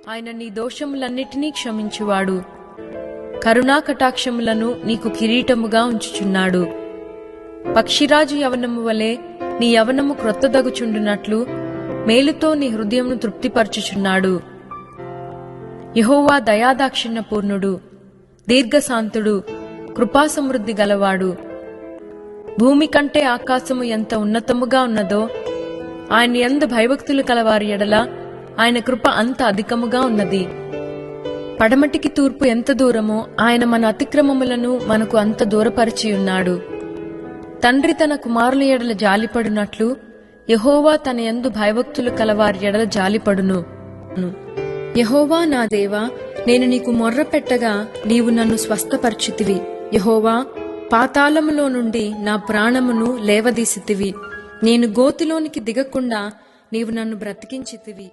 ఆయన నీ దోషములన్నిటినీ క్షమించువాడు. కరుణా కటాక్షములను నీకు కిరీటముగా ఉంచుచున్నాడు. పక్షిరాజు యవనము వలె నీ యవనము క్రొత్తదగుచుండునట్లు మేలుతో నీ హృదయమును తృప్తిపరచుచున్నాడు. యెహోవా దయాదాక్షిణ్య పూర్ణుడు, దీర్ఘశాంతుడు, కృపాసమృద్ధి గలవాడు. భూమి కంటే ఆకాశము ఎంత ఉన్నతముగా ఉన్నదో ఆయన యందు భయభక్తులు కలవారి ఎడల ఆయన కృప అంత అధికముగా ఉన్నది. పడమటికి తూర్పు ఎంత దూరమో ఆయన మన అతిక్రమములను మనకు అంత దూరపరిచియున్నాడు. తండ్రి తన కుమారుల ఎడల జాలిపడునట్లు యెహోవా తన యందు భయభక్తులు కలవారి ఎడల జాలిపడును. యెహోవా నా దేవా, నేను నీకు మొర్ర పెట్టగా నీవు నన్ను స్వస్థపరచితివి. యెహోవా, పాతాళములో నుండి నా ప్రాణమును లేవదీసితివి. నేను గోతిలోనికి దిగకుండా నీవు నన్ను బ్రతికించితివి.